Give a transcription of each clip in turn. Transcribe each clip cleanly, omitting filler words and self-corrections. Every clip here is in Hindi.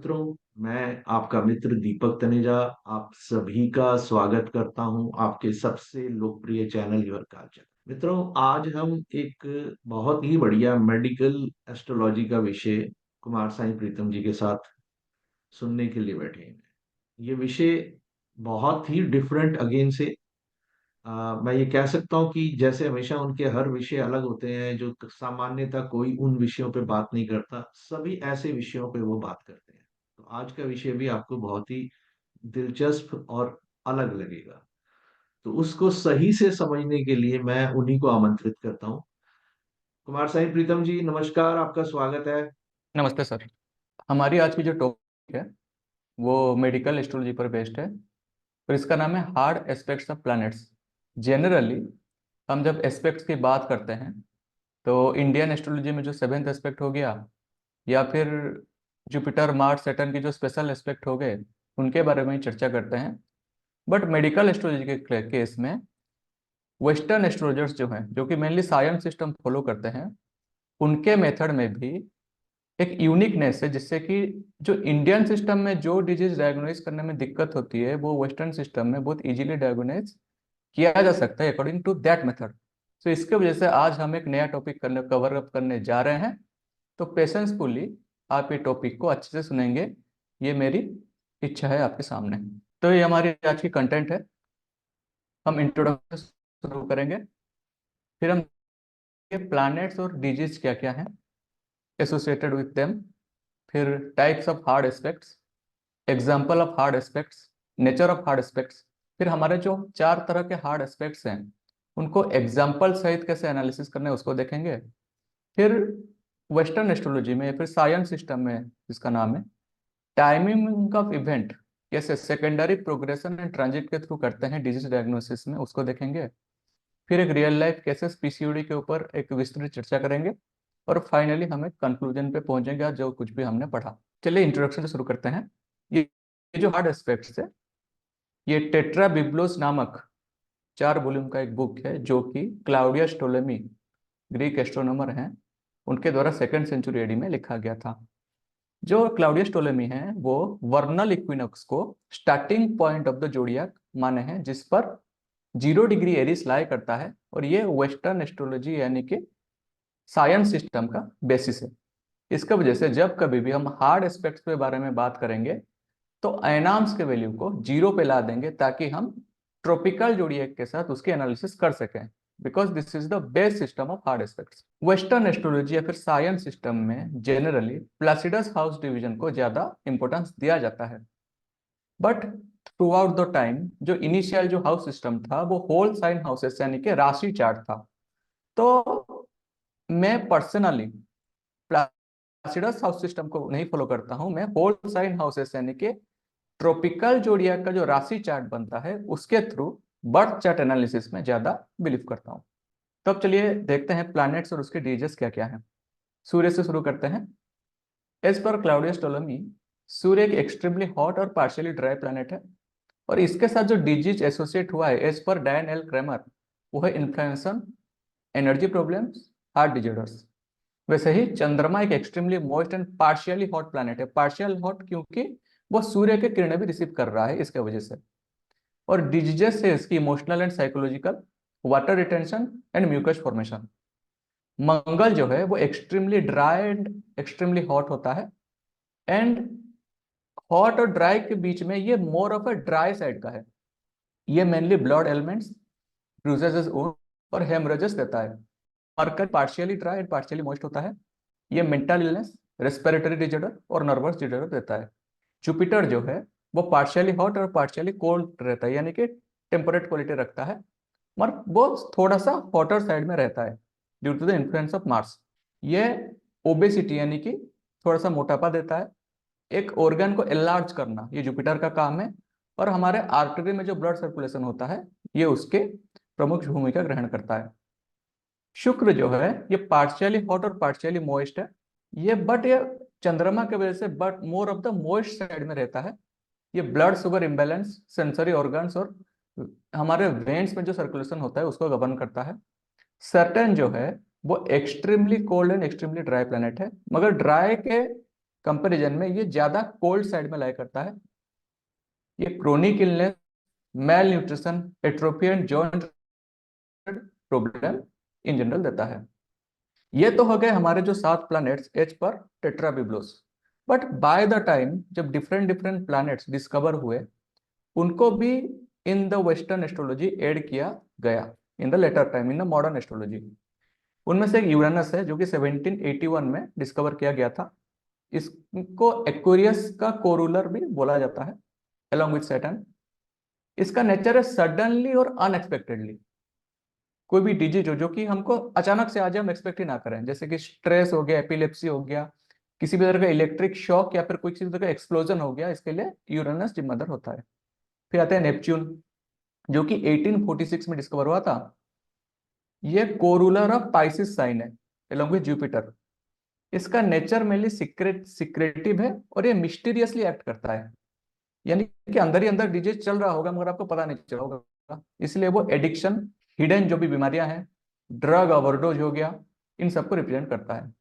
मित्रों, मैं आपका मित्र दीपक तनेजा आप सभी का स्वागत करता हूं आपके सबसे लोकप्रिय चैनल यूर कल्चर। मित्रों, आज हम एक बहुत ही बढ़िया मेडिकल एस्ट्रोलॉजी का विषय कुमार साईं प्रीतम जी के साथ सुनने के लिए बैठे हैं। ये विषय बहुत ही डिफरेंट अगेन से मैं ये कह सकता हूँ कि जैसे हमेशा उनके हर विषय अलग होते हैं, जो सामान्यतः कोई उन विषयों पे बात नहीं करता, सभी ऐसे विषयों पे वो बात करते हैं। तो आज का विषय भी आपको बहुत ही दिलचस्प और अलग लगेगा। तो उसको सही से समझने के लिए मैं उन्हीं को आमंत्रित करता हूँ। कुमार साईं प्रीतम जी, नमस्कार, आपका स्वागत है। नमस्ते सर। हमारी आज की जो टॉपिक है वो मेडिकल एस्ट्रोलॉजी पर बेस्ड है और इसका नाम है hard aspects of planets. Generally हम जब एस्पेक्ट्स की बात करते हैं तो इंडियन एस्ट्रोलॉजी में जो सेवेंथ एस्पेक्ट हो गया या फिर जुपिटर मार्स सैटर्न की जो स्पेशल एस्पेक्ट हो गए उनके बारे में ही चर्चा करते हैं। बट मेडिकल एस्ट्रोलॉजी के केस में वेस्टर्न एस्ट्रोलॉजर्स जो हैं जो कि मेनली सायंस सिस्टम फॉलो करते हैं उनके मेथड में भी एक यूनिकनेस है, जिससे कि जो इंडियन सिस्टम में जो डिजीज डायग्नोज करने में दिक्कत होती है वो वेस्टर्न सिस्टम में बहुत इजीली डायग्नोज किया जा सकता है अकॉर्डिंग टू दैट मेथड। तो इसके वजह से आज हम एक नया टॉपिक कवर अप करने जा रहे हैं। तो पेशेंसफुली आप ये टॉपिक को अच्छे से सुनेंगे, ये मेरी इच्छा है आपके सामने। तो ये हमारी आज की कंटेंट है। हम इंट्रोडक्शन शुरू करेंगे, फिर हम प्लैनेट्स और डिजीज क्या क्या हैं एसोसिएटेड विथ देम, फिर types of hard aspects, example of hard aspects, nature of hard aspects. फिर हमारे जो चार तरह के हार्ड एस्पेक्ट्स हैं उनको एग्जाम्पल सहित कैसे एनालिसिस करना है उसको देखेंगे। फिर वेस्टर्न एस्ट्रोलॉजी में या फिर साइंस सिस्टम में जिसका नाम है टाइमिंग ऑफ इवेंट कैसे सेकेंडरी प्रोग्रेशन एंड ट्रांजिट के थ्रू करते हैं डिजीज डायग्नोसिस में, उसको देखेंगे। फिर एक रियल लाइफ केसेस पीसीओडी के ऊपर एक विस्तृत चर्चा करेंगे और फाइनली हम एक कंक्लूजन पे पहुंचेंगे आज जो कुछ भी हमने पढ़ा। चलिए इंट्रोडक्शन से शुरू करते हैं। ये जो हार्ड एस्पेक्ट्स है ये टेट्रा बिब्लोस नामक 4 वॉल्यूम का एक बुक है जो कि क्लाउडियस टोलेमी ग्रीक एस्ट्रोनॉमर हैं उनके द्वारा 2nd सेंचुरी एडी में लिखा गया था। जो क्लाउडियस टोलेमी हैं वो वर्नल इक्विनोक्स को स्टार्टिंग पॉइंट ऑफ द जोडियाक माने हैं, जिस पर 0 डिग्री एरीज लाई करता है और ये वेस्टर्न एस्ट्रोलॉजी यानी कि साइंस सिस्टम का बेसिस है। इसका वजह से जब कभी भी हम हार्ड एस्पेक्ट्स के बारे में बात करेंगे तो एनाम्स के वैल्यू को 0 पे ला देंगे ताकि हम ट्रॉपिकल जोडिएक के साथ उसकी एनालिसिस कर सकें, because this is the base system of hard aspects. Western astrology या फिर साइंस सिस्टम में जनरली प्लासिडस हाउस डिवीजन को ज्यादा इंपॉर्टेंस दिया जाता है, but through out the time जो इनिशियल जो हाउस सिस्टम था वो होल साइन हाउसेस यानी कि राशि चार्ट था। तो मैं पर्सनली प्लासिडस हाउस सिस्टम को नहीं फॉलो करता हूं, मैं होल साइन हाउसेस यानी कि ट्रॉपिकल जोडियाक का जो राशि चार्ट बनता है उसके थ्रू बर्थ चार्ट एनालिसिस में ज्यादा बिलीव करता हूं। तो अब चलिए देखते हैं प्लैनेट्स और उसके डीजेस क्या क्या हैं। सूर्य से शुरू करते हैं। एज पर क्लाउडियस टोलेमी सूर्य एक एक्सट्रीमली हॉट और पार्शियली ड्राई प्लैनेट है और इसके साथ जो डिजीज एसोसिएट हुआ है एज पर डायन एल क्रेमर वो है इन्फ्लुएंसन, एनर्जी प्रॉब्लम्स, हार्ट डिजॉर्डर्स। वैसे ही चंद्रमा एक extremely moist and partially hot planet है। पार्शियल हॉट क्योंकि वो सूर्य के किरणें भी रिसीव कर रहा है इसके वजह से। और डिजीजेस से इसकी emotional and psychological, water retention and mucus formation. Mangal जो है वो extremely dry and extremely hot होता है एंड हॉट और ड्राई के बीच में ये more of a dry side का है। ये मेनली ब्लड एलिमेंट्स, ब्रूजेस और हेमरेजेस देता है। Mercury partially dry and partially moist होता है। ये मेंटल इलनेस, रेस्पिरेटरी डिजॉर्डर और नर्वस डिजॉर्डर देता है। जुपिटर जो है वो पार्शियली हॉट और पार्शियली कोल्ड रहता है यानी कि टेम्परेट क्वालिटी रखता है, मगर वो थोड़ा सा हॉटर साइड में रहता है due to the influence of Mars. ये ओबेसिटी यानी कि थोड़ा सा मोटापा देता है। एक ऑर्गन को एनलार्ज करना ये जुपिटर का काम है और हमारे आर्टरी में जो ब्लड सर्कुलेशन होता है ये उसके प्रमुख भूमिका ग्रहण करता है। शुक्र जो है ये पार्शियली हॉट और पार्शियली मॉइस्ट है। ये चंद्रमा की वजह से but more of the moist side में रहता है। ये blood sugar imbalance, sensory organs और हमारे वेन्स में जो सर्कुलेशन होता है उसको गवर्न करता है। सैटर्न जो है वो extremely cold and extremely dry planet है, मगर ड्राई के कंपैरिजन में ये ज्यादा कोल्ड साइड में लाई करता है। ये chronic illness, mail nutrition, atrophy and joint problem in general देता है। ये तो हो गए हमारे जो 7 प्लैनेट्स एच पर टेट्राबिब्लोस। बट बाय द टाइम जब डिफरेंट डिफरेंट प्लैनेट्स डिस्कवर हुए, उनको भी in the western astrology add किया गया in the later time in the modern astrology. उनमें से एक यूरेनस है जो कि 1781 में डिस्कवर किया गया था। इसको एक्वेरियस का कोरूलर भी बोला जाता है along with सैटर्न। इसका नेचर है सडनली और अनएक्सपेक्टेडली कोई भी डिजीज हो जो कि हमको अचानक से आ जाए, हम एक्सपेक्ट ही ना करें, जैसे कि स्ट्रेस हो गया, एपिलेप्सी हो गया, किसी भी तरह का इलेक्ट्रिक शॉक या फिर कोई किसी तरह का एक्सप्लोजन हो गया, इसके लिए यूरेनस जिम्मेदार होता है। फिर आते हैं नेपच्यून, जो कि 1846 में डिस्कवर हुआ था। ये कोरूलर ऑफ पाइसिस साइन है along with जुपिटर। इसका नेचर मेनली सिक्रेटिव है और ये मिस्टीरियसली एक्ट करता है, यानी कि अंदर ही अंदर डिजीज चल रहा होगा मगर आपको पता नहीं चला होगा। इसलिए वो एडिक्शन, हिडन जो भी बीमारियां हैं, ड्रग ओवरडोज हो गया, इन सबको रिप्रेजेंट करता है।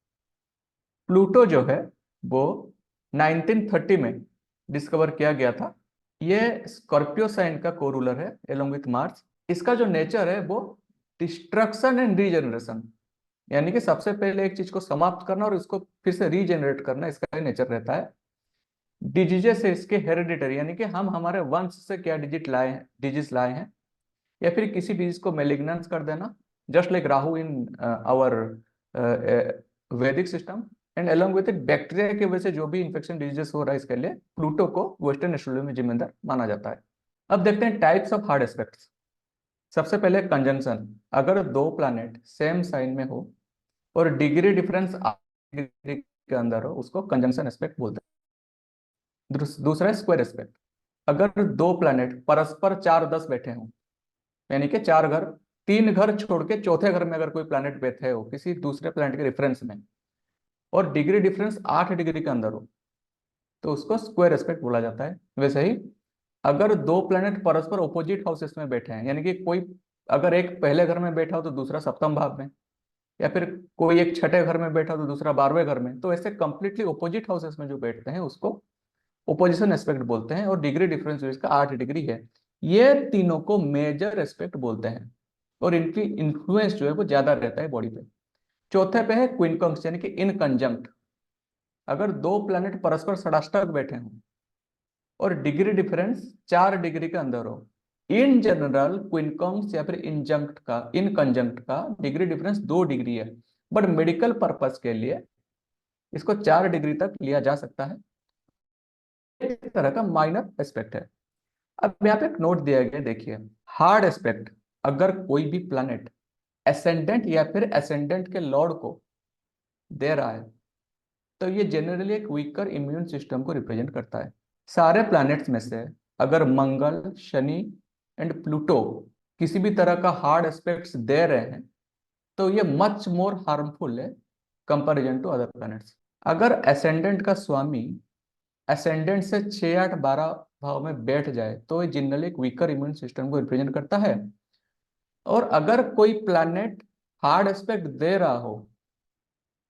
प्लूटो जो है वो 1930 में डिस्कवर किया गया था। ये स्कॉर्पियो साइन का कोरूलर है एलोंग विथ मार्स। इसका जो नेचर है वो डिस्ट्रक्शन एंड रीजनरेशन, यानी कि सबसे पहले एक चीज को समाप्त करना और इसको फिर से रीजनरेट करना, इसका नेचर रहता है। डिजीजेस है इसके हेरिडिटरी, यानी कि हम हमारे वंश से क्या डिजीज लाए हैं, या फिर किसी डिजीज को मेलिग्नेंस कर देना, just like Rahu in our Vedic system. And along with bacteria की वजह से जो भी इंफेक्शन डिजीजेस हो रहा है, इसके लिए प्लूटो को वेस्टर्न एस्ट्रोलॉजी में जिम्मेदार माना जाता है। अब देखते हैं टाइप्स ऑफ हार्ड एस्पेक्ट्स। सबसे पहले कंजंक्शन, अगर 2 प्लैनेट सेम साइन में हो और डिग्री डिफरेंस डिग्री के अंदर हो, उसको कंजंक्शन एस्पेक्ट बोलते हैं। दूसरा है स्क्वायर एस्पेक्ट, अगर 2 प्लैनेट परस्पर 4-10 बैठे हों, यानी कि 4 घर, 3 घर छोड़ के चौथे घर में अगर कोई प्लैनेट बैठे हो किसी दूसरे प्लैनेट के रेफरेंस में, और डिग्री डिफरेंस 8 डिग्री के अंदर हो, तो उसको स्क्वायर एस्पेक्ट बोला जाता है। वैसे ही अगर 2 प्लैनेट परस्पर ऑपोजिट हाउसेस में बैठे हैं, यानी कि कोई अगर एक पहले घर में बैठा हो तो दूसरा सप्तम भाव में, या फिर कोई एक छठे घर में बैठा हो तो दूसरा 12वें घर में, तो ऐसे कंप्लीटली ऑपोजिट हाउसेस में जो बैठते हैं उसको ओपोजिशन एस्पेक्ट बोलते हैं। और डिग्री डिफरेंस जो इसका 8 डिग्री है, ये तीनों को मेजर एस्पेक्ट बोलते हैं और इनकी इन्फ्लुएंस जो है वो ज्यादा रहता है बॉडी पे। चौथे पे है क्विनकॉन्स, यानी कि इन कंजंक्ट, अगर 2 प्लैनेट परस्पर षडाष्टक बैठे हों और डिग्री डिफरेंस 4 डिग्री के अंदर हो, इन जनरल क्विनकॉन्स या फिर इन कंजंक्ट का डिग्री डिफरेंस 2 डिग्री है, बट मेडिकल पर्पस के लिए इसको 4 डिग्री तक लिया जा सकता है। एक तरह का माइनर एस्पेक्ट है। अब यहाँ पे एक नोट दिया गया, देखिए, हार्ड एस्पेक्ट, अगर कोई भी प्लैनेट एसेंडेंट या फिर एसेंडेंट के लॉर्ड को दे रहा है, तो ये जनरली एक वीकर इम्यून सिस्टम को रिप्रेजेंट करता है। सारे प्लैनेट्स में से अगर मंगल, शनि एंड प्लूटो किसी भी तरह का हार्ड एस्पेक्ट्स दे रहे हैं, तो ये मच मोर हार्मफुल है कंपैरिजन टू अदर प्लैनेट्स। अगर एसेंडेंट का स्वामी एसेंडेंट से 6, 8, 12 भाव में बैठ जाए, तो ये जनरली एक वीकर इम्यून सिस्टम को रिप्रेजेंट करता है। और अगर कोई प्लैनेट हार्ड एस्पेक्ट दे रहा हो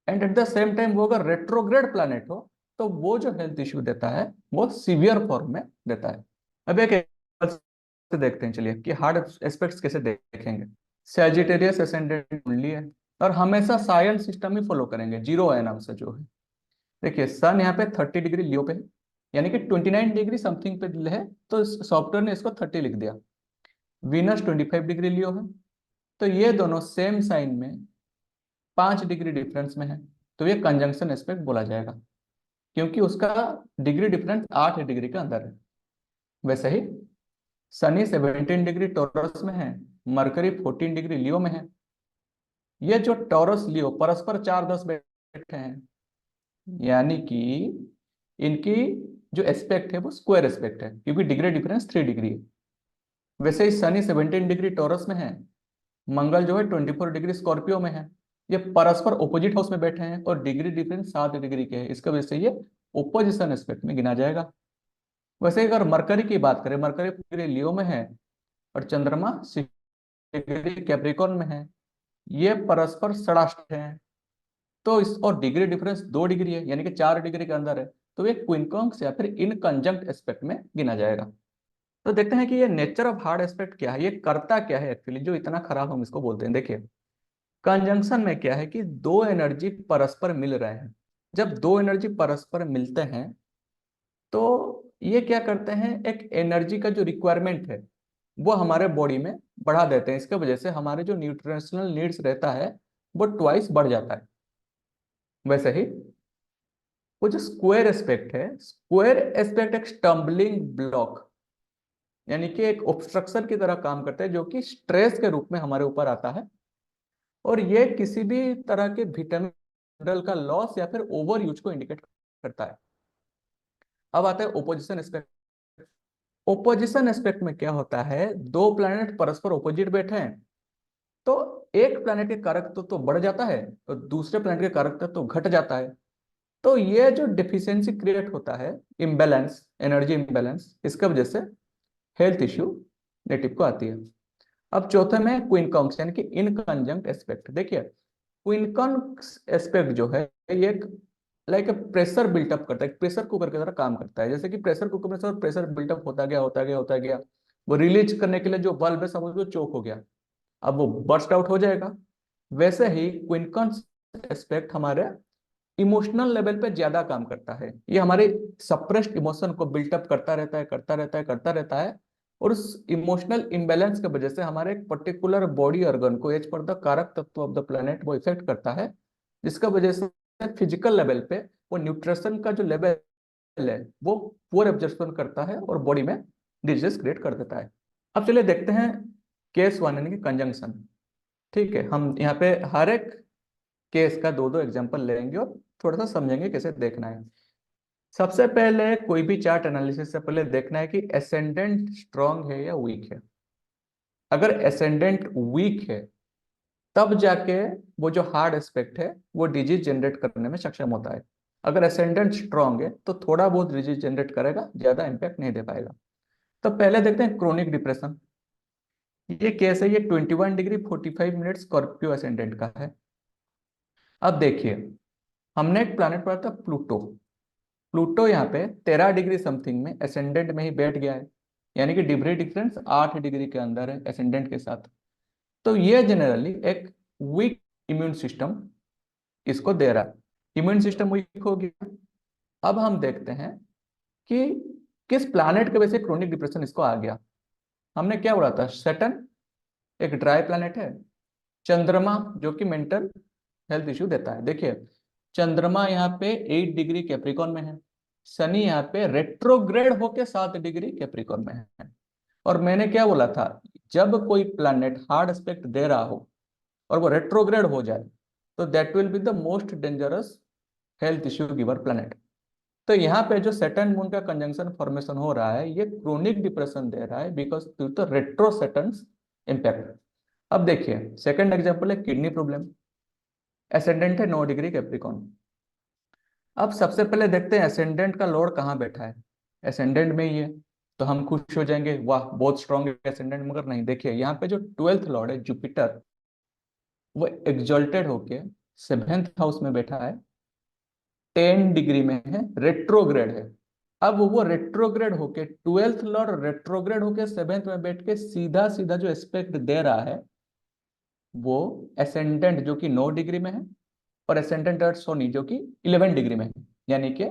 and at the same time वो अगर रेट्रोग्रेड प्लैनेट हो, तो वो जो हेल्थ इश्यू देता है वो सीवियर फॉर्म में देता है। अब एक example से देखते हैं, चलिए, कि हार्ड एस्पेक्ट्स कैसे देखेंगे। सैजिटेरियस एसेंडेंट कुंडली है और हमेशा सायन सिस्टम ही फॉलो करेंगे, जीरो है नाम से जो है। देखिए, सन यहाँ पे 30 डिग्री लियो पे है, यानी कि 29 डिग्री समथिंग पे है, तो सॉफ्टवेयर ने इसको 30 लिख दिया। वीनस 25 डिग्री लियो है, तो ये दोनों सेम साइन में 5 डिग्री डिफरेंस में है, तो ये कंजंक्शन एस्पेक्ट बोला जाएगा, क्योंकि उसका डिग्री डिफरेंस 8 डिग्री के अंदर है। वैसे ही शनि 17 डिग्री टॉरस में है, मरकरी 14 डिग्री लियो में है। ये जो टॉरस लियो परस्पर 4-10 बैठे हैं, यानी कि इनकी जो एस्पेक्ट है वो स्क्वायर एस्पेक्ट है, क्योंकि डिग्री डिफरेंस 3 डिग्री है। वैसे ही शनि 17 डिग्री टॉरस में है, मंगल जो है 24 डिग्री स्कॉर्पियो में है। ये परस्पर ओपोजिट हाउस में बैठे हैं और डिग्री डिफरेंस 7 डिग्री के है, इसका वजह से ये ओपोजिशन एस्पेक्ट में गिना जाएगा। वैसे अगर मरकरी की बात करें, मरकरी डिग्री लियो में है और चंद्रमा 6 डिग्री कैप्रिकॉर्न में है, ये परस्पर षडाष्टक हैं, तो इस और डिग्री डिफरेंस 2 डिग्री है, यानी कि 4 डिग्री के अंदर है, तो ये क्विंकॉन्स या फिर इन कंजंक्ट एस्पेक्ट में गिना जाएगा। तो देखते हैं कि ये नेचर ऑफ हार्ड एस्पेक्ट क्या है, ये करता क्या है एक्चुअली, जो इतना खराब हम इसको बोलते हैं। देखिए, कंजंक्शन में क्या है कि दो एनर्जी परस्पर मिल रहे हैं। जब दो एनर्जी परस्पर मिलते हैं तो ये क्या करते हैं, एक एनर्जी का जो रिक्वायरमेंट है वो हमारे बॉडी में बढ़ा देते हैं। इसके वजह से हमारे जो न्यूट्रिशनल नीड्स रहता है वो ट्वाइस बढ़ जाता है। वैसे ही वो जो स्क्वायर एस्पेक्ट है, स्क्वायर एस्पेक्ट एक स्टम्बलिंग ब्लॉक यानी कि एक ऑब्स्ट्रक्शन की तरह काम करता है, जो कि स्ट्रेस के रूप में हमारे ऊपर आता है। और ये किसी भी तरह के विटामिन मिनरल का लॉस या फिर ओवर यूज को इंडिकेट करता है। अब आता है ओपोजिशन एस्पेक्ट। ओपोजिशन एस्पेक्ट में क्या होता है, दो प्लैनेट परस्पर ओपोजिट बैठे हैं, तो एक प्लैनेट के कारक तो बढ़ जाता है और दूसरे प्लैनेट के कारक तो घट जाता है। तो ये जो डिफिशियंसी क्रिएट होता है, इम्बैलेंस, एनर्जी इम्बैलेंस, इसका वजह से हेल्थ इश्यू नेटिव को आती है। अब चौथे में क्विनकॉन्स यानी कि इनकंजंक्ट एस्पेक्ट। देखिए, क्विनकॉन्स एस्पेक्ट जो है ये एक लाइक प्रेशर बिल्टअप करता है, प्रेशर कुकर की तरह काम करता है। जैसे कि प्रेशर कुकर में सब प्रेशर बिल्टअप होता गया होता गया होता गया, वो रिलीज करने के लिए जो बल्ब है समझ लो चोक हो गया, अब वो बर्स्ट आउट हो जाएगा। वैसे ही क्विनकॉन्स एस्पेक्ट हमारे इमोशनल लेवल पे ज्यादा काम करता है। ये हमारे सप्रेस्ड इमोशन को बिल्टअप करता रहता है, करता रहता है, करता रहता है। और उस इमोशनल इम्बैलेंस की वजह से हमारे एक पर्टिकुलर बॉडी ऑर्गन को एज पर द कारक तत्व ऑफ द प्लेनेट वो इफेक्ट करता है, जिसका वजह से फिजिकल लेवल पे वो न्यूट्रिशन का जो लेवल है वो पुअर एब्जॉर्प्शन करता है और बॉडी में डिजीज क्रिएट कर देता है। अब चलिए देखते हैं केस वन यानी कि कंजंक्शन। ठीक है, हम यहाँ पे हर एक केस का दो दो एग्जांपल लेंगे और थोड़ा सा समझेंगे कैसे देखना है। सबसे पहले कोई भी चार्ट एनालिसिस से पहले देखना है कि एसेंडेंट स्ट्रांग है या वीक है। अगर एसेंडेंट वीक है तब जाके वो जो हार्ड एस्पेक्ट है वो डिजीज जनरेट करने में सक्षम होता है। अगर एसेंडेंट स्ट्रांग है तो थोड़ा बहुत डिजीज जनरेट करेगा, ज्यादा इंपैक्ट नहीं दे पाएगा। तो पहले देखते हैं क्रोनिक डिप्रेशन। ये केस है, ये 21 डिग्री 45 मिनट स्कॉर्पियो एसेंडेंट का है। अब देखिए, हमने एक प्लैनेट पढ़ा था प्लूटो। प्लूटो यहाँ पे 13 डिग्री समथिंग में एसेंडेंट में ही बैठ गया है, यानी कि डिग्री डिफरेंस 8 डिग्री के अंदर है एसेंडेंट के साथ। तो ये जनरली एक वीक इम्यून सिस्टम इसको दे रहा है। इम्यून सिस्टम वीक हो गया। अब हम देखते हैं कि किस प्लैनेट के वजह से क्रोनिक डिप्रेशन इसको आ गया। हमने क्या बोला था, सैटर्न एक ड्राई प्लैनेट है, चंद्रमा जो कि मेंटल हेल्थ इश्यू देता है। देखिए, चंद्रमा यहाँ पे 8 डिग्री कैप्रिकॉन में है, शनि यहाँ पे रेट्रोग्रेड होके 7 डिग्री कैप्रिकॉन में है। और मैंने क्या बोला था, जब कोई प्लैनेट हार्ड एस्पेक्ट दे रहा हो और वो रेट्रोग्रेड हो जाए तो that will be the most dangerous health issue giver planet. तो यहाँ पे जो सैटर्न मून का कंजंक्शन फॉर्मेशन हो रहा है ये क्रोनिक डिप्रेशन दे रहा है because due to retro Saturn's impact. अब देखिए, सेकंड एग्जांपल है किडनी प्रॉब्लम। एसेंडेंट है 9 डिग्री कैप्रिकॉन। अब सबसे पहले देखते हैं एसेंडेंट का लॉर्ड कहाँ बैठा है। एसेंडेंट में ही है, तो हम खुश हो जाएंगे, वाह बहुत स्ट्रॉन्ग है एसेंडेंट। मगर नहीं, देखिए यहाँ पे जो 12th लॉर्ड है जुपिटर, वो एग्जॉल्टेड होके 7th हाउस में बैठा है, 10 डिग्री में है, रेट्रोग्रेड है। अब वो रेट्रोग्रेड होके 12th लॉर्ड रेट्रोग्रेड होके 7th में बैठ के सीधा सीधा जो एस्पेक्ट दे रहा है वो एसेंडेंट जो कि 9 डिग्री में है, और एसेंडेंट अर्थ सोनी जो कि 11 डिग्री में है। यानी कि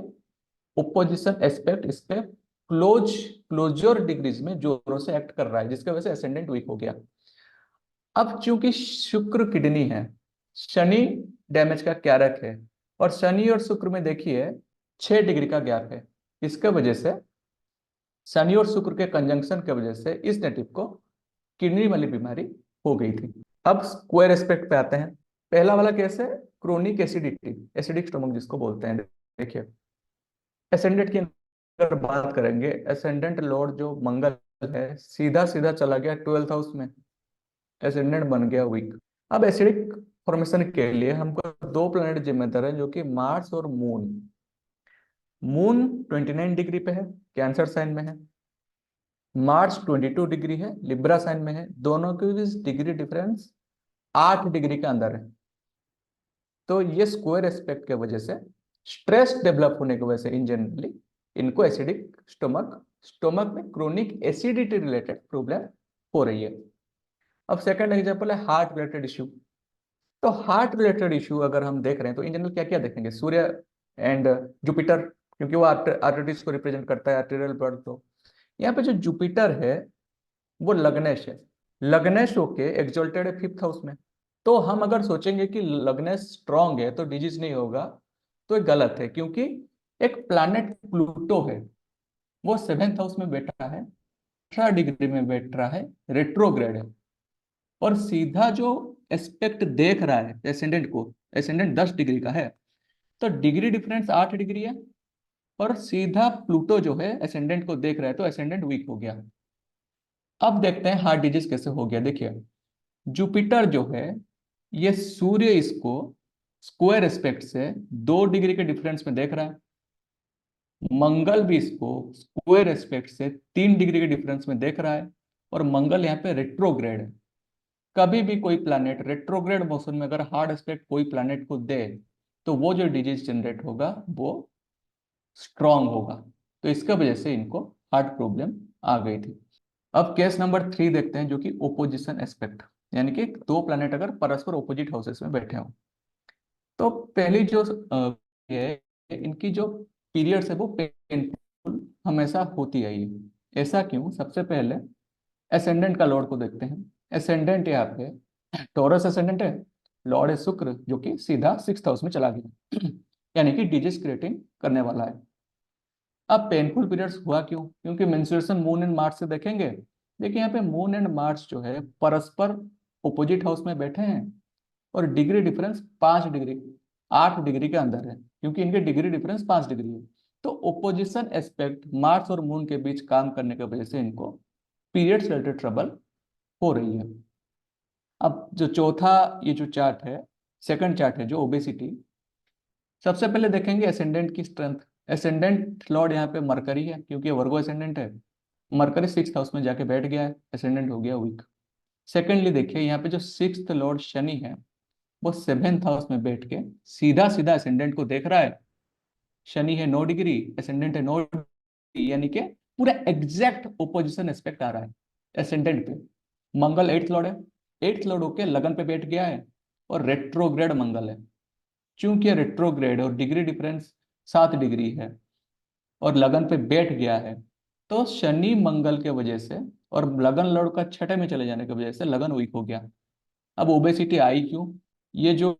ओपोजिशन एस्पेक्ट इस पे क्लोजर डिग्रीज में जोरों से एक्ट कर रहा है, जिसकी वजह से एसेंडेंट वीक हो गया। अब चूंकि शुक्र किडनी है, शनि डैमेज का कारक है, और शनि और शुक्र में देखिए 6 डिग्री का गैप है। इसके वजह से शनि और शुक्र के कंजंक्शन की वजह से इस नेटिव को किडनी वाली बीमारी हो गई थी। अब स्क्वायर एस्पेक्ट पे आते हैं। पहला वाला केस है क्रोनिक एसिडिटी, एसिडिक स्टोमक जिसको बोलते हैं। देखिए, एसेंडेंट की अगर बात करेंगे, एसेंडेंट लॉर्ड जो मंगल है सीधा सीधा चला गया 12th हाउस में, एसेंडेंट बन गया वीक। अब एसिडिक फॉर्मेशन के लिए हमको दो प्लैनेट जिम्मेदार है जो कि मार्स और मून। मून 29 डिग्री पे है, कैंसर साइन में है। मार्च 22 डिग्री है, लिब्रा साइन में है। दोनों की डिग्री डिफरेंस 8 डिग्री के अंदर है। तो ये स्क्वायर एस्पेक्ट के वजह से, स्ट्रेस डेवलप होने की वजह से इन जनरली इनको एसिडिक स्टोमक, स्टोमक में क्रोनिक एसिडिटी रिलेटेड प्रॉब्लम हो रही है। अब सेकंड एग्जांपल है हार्ट रिलेटेड इश्यू। तो हार्ट रिलेटेड इश्यू अगर हम देख रहे हैं तो इन जनरल क्या क्या देखेंगे, सूर्य एंड जुपिटर, क्योंकि वो आर्टरीज को रिप्रेजेंट करता है, आर्टेरियल ब्लड फ्लो। यहाँ पे जो जुपिटर है वो लग्नेश है, लग्नेश होके एक्सोल्टेड है फिफ्थ हाउस में। तो हम अगर सोचेंगे कि लग्नेश स्ट्रांग है तो डिजीज नहीं होगा, तो ये गलत है, क्योंकि एक प्लैनेट प्लूटो है, वो सेवेंथ हाउस में बैठा है, 18 डिग्री में बैठ रहा है, रेट्रोग्रेड है, और सीधा जो एस्पेक्ट देख रहा है एसेंडेंट को, एसेंडेंट 10 डिग्री का है, तो डिग्री डिफरेंस 8 डिग्री है, और सीधा प्लूटो जो है एसेंडेंट को देख रहा है, तो एसेंडेंट वीक हो गया। अब देखते हैं हार्ट डिजीज कैसे हो गया। देखिए, जुपिटर जो है ये सूर्य इसको स्क्वायर एस्पेक्ट से 2 डिग्री के डिफरेंस में देख रहा है, मंगल भी इसको स्क्वायर एस्पेक्ट से 3 डिग्री के डिफरेंस में देख रहा है, और मंगल यहाँ पे रेट्रोग्रेड है। कभी भी कोई प्लैनेट रेट्रोग्रेड मोशन में अगर हार्ड एस्पेक्ट कोई प्लैनेट को दे, तो वो जो डिजीज जनरेट होगा वो स्ट्रांग होगा। तो इसका वजह से इनको हार्ट प्रॉब्लम आ गई थी। अब केस नंबर 3 देखते हैं, जो कि ओपोजिशन एस्पेक्ट, यानी कि दो प्लैनेट अगर परस्पर ओपोजिट हाउसेस में बैठे हों। तो पहली जो ये इनकी जो पीरियड्स है वो पेनफुल हमेशा होती है। ये ऐसा क्यों? सबसे पहले एसेंडेंट का लॉर्ड को देखते हैं। एसेंडेंट यहाँ पे टॉरस एसेंडेंट है, लॉर्ड है शुक्र, जो कि सीधा सिक्स्थ हाउस में चला गया यानी कि डिजीज क्रिएटिंग करने वाला है। अब पेनफुल पीरियड्स हुआ क्यों? क्योंकि मेंस्ट्रुएशन मून एंड मार्स से देखेंगे। देखिए यहाँ पे मून एंड मार्स जो है परस्पर ओपोजिट हाउस में बैठे हैं, और डिग्री डिफरेंस 5 डिग्री, 8 डिग्री के अंदर है, क्योंकि इनके डिग्री डिफरेंस 5 डिग्री है। तो ओपोजिशन एस्पेक्ट मार्स और मून के बीच काम करने की वजह से इनको पीरियड्स रिलेटेड ट्रबल हो रही है। अब जो चौथा ये जो चार्ट है, सेकंड चार्ट है जो ओबेसिटी, सबसे पहले देखेंगे एसेंडेंट की स्ट्रेंथ। एसेंडेंट लॉर्ड यहाँ पे मरकरी है, क्योंकि वर्गो एसेंडेंट है, मरकरी सिक्स्थ हाउस में जाके बैठ गया है, एसेंडेंट हो गया वीक। सेकेंडली देखिए यहाँ पे जो सिक्स्थ लॉर्ड शनि है, वो सेवेंथ हाउस में बैठ के सीधा सीधा एसेंडेंट को देख रहा है। शनि है 9 डिग्री, एसेंडेंट है 9 डिग्री, यानी कि पूरा एग्जैक्ट ओपोजिशन एस्पेक्ट आ रहा है एसेंडेंट पे। मंगल एट्थ लॉर्ड है, एट्थ लॉर्ड होके लगन पे बैठ गया है, और रेट्रोग्रेड मंगल है। चूंकि रेट्रोग्रेड और डिग्री डिफरेंस 7 डिग्री है और लगन पे बैठ गया है, तो शनि मंगल के वजह से और लगन लॉर्ड का छठे में चले जाने की वजह से लगन वीक हो गया। अब ओबेसिटी आई क्यों? ये जो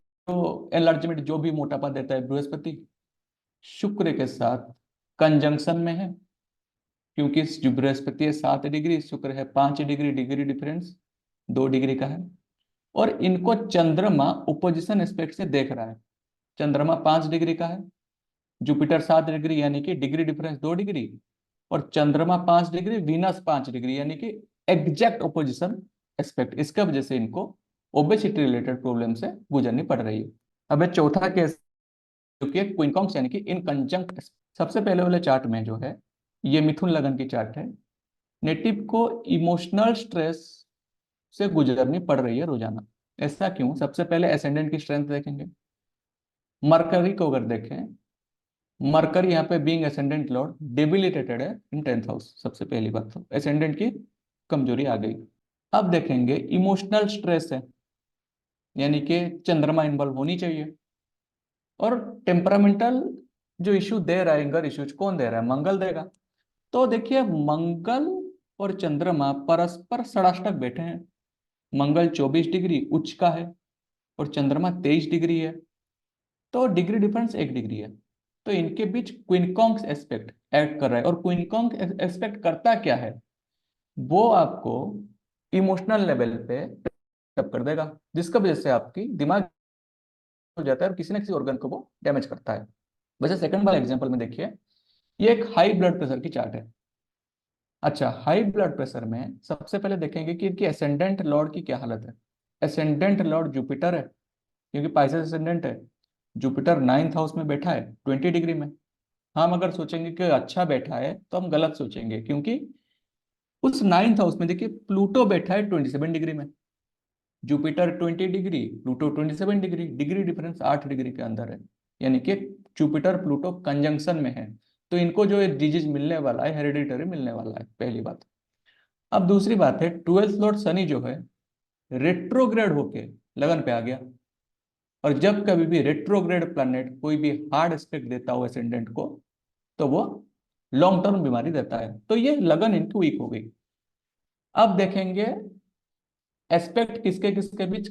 एनलार्जमेंट, जो भी मोटापा देता है, बृहस्पति शुक्र के साथ कंजंक्शन में है, क्योंकि जो बृहस्पति है 7 डिग्री, शुक्र है 5 डिग्री, डिग्री डिफरेंस 2 डिग्री का है, और इनको चंद्रमा ओपोजिशन एस्पेक्ट से देख रहा है। चंद्रमा 5 डिग्री का है, जुपिटर 7 डिग्री, यानी कि डिग्री डिफरेंस 2 डिग्री, और चंद्रमा 5 डिग्री, वीनस 5 डिग्री, यानी कि एग्जैक्ट ओपोजिशन एस्पेक्ट। इसका वजह से इनको ओबेसिटी रिलेटेड प्रॉब्लम से गुजरनी पड़ रही है। अब ये चौथा केस, जो कि क्विनकॉन्स यानी कि इन कंजंक्ट। सबसे पहले वाले चार्ट में जो है ये मिथुन लगन की चार्ट है। नेटिव को इमोशनल स्ट्रेस से गुजरनी पड़ रही है रोजाना। ऐसा क्यों? सबसे पहले एसेंडेंट की स्ट्रेंथ देखेंगे। मरकरी को अगर देखें, मरकरी यहाँ पे बीइंग एसेंडेंट लॉर्ड डेबिलिटेटेड है इन टेंथ हाउस। सबसे पहली बात तो एसेंडेंट की कमजोरी आ गई। अब देखेंगे इमोशनल स्ट्रेस है, यानी कि चंद्रमा इन्वॉल्व होनी चाहिए। और टेम्परामेंटल जो इशू दे रहा है, एंगर इश्यूज कौन दे रहा है? मंगल देगा। तो देखिए मंगल और चंद्रमा परस्पर षडाष्टक बैठे हैं। मंगल 24 डिग्री उच्च का है, और चंद्रमा 23 डिग्री है, तो डिग्री डिफरेंस 1 डिग्री है। तो इनके बीच क्विनकॉन्स एस्पेक्ट ऐड कर रहा है। और क्विनकॉन्स एस्पेक्ट करता क्या है? वो आपको इमोशनल लेवल पे डिस्टर्ब कर देगा, जिसका वजह से आपकी दिमाग हो जाता है और किसी न किसी ऑर्गन को वो डैमेज करता है। वैसे सेकंड वाला एग्जांपल में देखिए, ये एक हाई ब्लड प्रेशर की चार्ट है। अच्छा, हाई ब्लड प्रेशर में सबसे पहले देखेंगे कि इनकी एसेंडेंट लॉर्ड की क्या हालत है। एसेंडेंट लॉर्ड जुपिटर है, क्योंकि पाइसेस एसेंडेंट है। जुपिटर नाइन्थ हाउस में बैठा है 20 डिग्री में। हम अगर सोचेंगे कि अच्छा बैठा है तो हम गलत सोचेंगे, क्योंकि उस नाइन्थ हाउस में देखिए प्लूटो बैठा है 27 डिग्री में, Jupiter 20 degree, Pluto 27 degree, degree difference 8 degree के अंदर है, यानी कि जुपिटर प्लूटो कंजंक्शन में है। तो इनको जो डिजीज मिलने वाला है, हेरिडिटरी मिलने वाला है, पहली बात। अब दूसरी बात है, 12th लॉर्ड शनि जो है रेट्रोग्रेड होके लगन पे आ गया। और जब कभी भी रेट्रोग्रेड प्लैनेट कोई भी हार्ड एस्पेक्ट देता हो एसेंडेंट को, तो वो लॉन्ग टर्म बीमारी देता है। तो ये लगन इनकी वीक हो गई। अब देखेंगे एस्पेक्ट किसके किसके बीच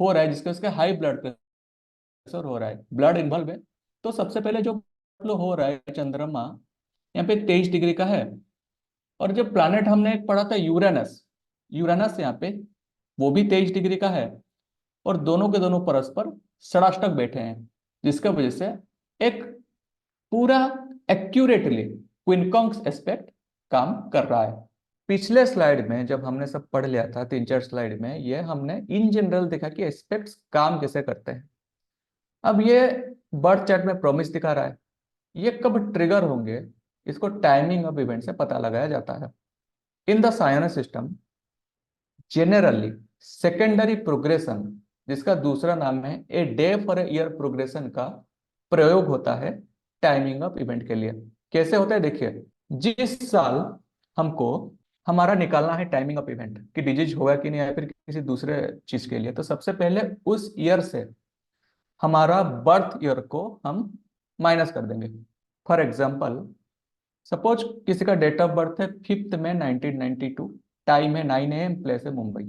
हो रहा है, जिसके उसके हाई ब्लड प्रेशर हो रहा है, ब्लड इन्वॉल्व है। तो सबसे पहले जो फ्लो हो रहा है चंद्रमा, यहाँ पे 23 डिग्री का है। और जो प्लैनेट हमने एक पढ़ा था यूरेनस, यूरेनस यहाँ पे वो भी 23 डिग्री का है। और दोनों के दोनों परस्पर षडाष्टक बैठे हैं, जिसके वजह से एक पूरा एक्यूरेटली क्विनकॉन्स एस्पेक्ट काम कर रहा है। पिछले स्लाइड में जब हमने सब पढ़ लिया था, 3-4 स्लाइड में, ये हमने इन जनरल देखा कि एस्पेक्ट्स काम कैसे करते हैं। अब ये बर्थ चार्ट में प्रॉमिस दिखा रहा है, ये कब ट्रिगर होंगे इसको टाइमिंग ऑफ इवेंट से पता लगाया जाता है। In the sinus system generally secondary progression, जिसका दूसरा नाम है a day for a year progression, का प्रयोग होता है टाइमिंग ऑफ इवेंट के लिए। कैसे होता है देखिए, जिस साल हमको हमारा निकालना है टाइमिंग ऑफ इवेंट कि डिजीज होगा कि नहीं, या फिर किसी दूसरे चीज के लिए, तो सबसे पहले उस ईयर से हमारा बर्थ ईयर को हम माइनस कर देंगे। फॉर एग्जाम्पल, सपोज किसी का डेट ऑफ बर्थ है 5 मई 1992, टाइम है 9 AM, प्लेस है मुंबई।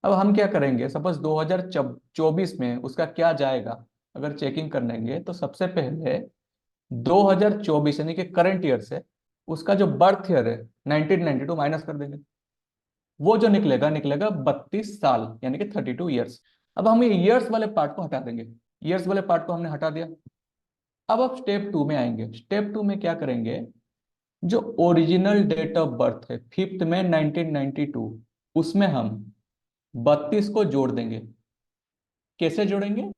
अब हम क्या करेंगे, सपोज 2024 में उसका क्या जाएगा, अगर चेकिंग करेंगे तो सबसे पहले 2024 यानी कि करंट ईयर से उसका जो बर्थ ईयर है 1992 माइनस कर देंगे। वो जो निकलेगा निकलेगा 32 साल, यानी कि 32 ईयर्स। अब हम ये ईयर्स वाले पार्ट को हटा देंगे, ईयर्स वाले पार्ट को हमने हटा दिया। अब आप स्टेप 2 में आएंगे। स्टेप 2 में क्या करेंगे, जो ओरिजिनल डेट ऑफ बर्थ है 5 मई 1992, उसमें हम 32 को जोड़ देंगे। कैसे जोड़ेंगे,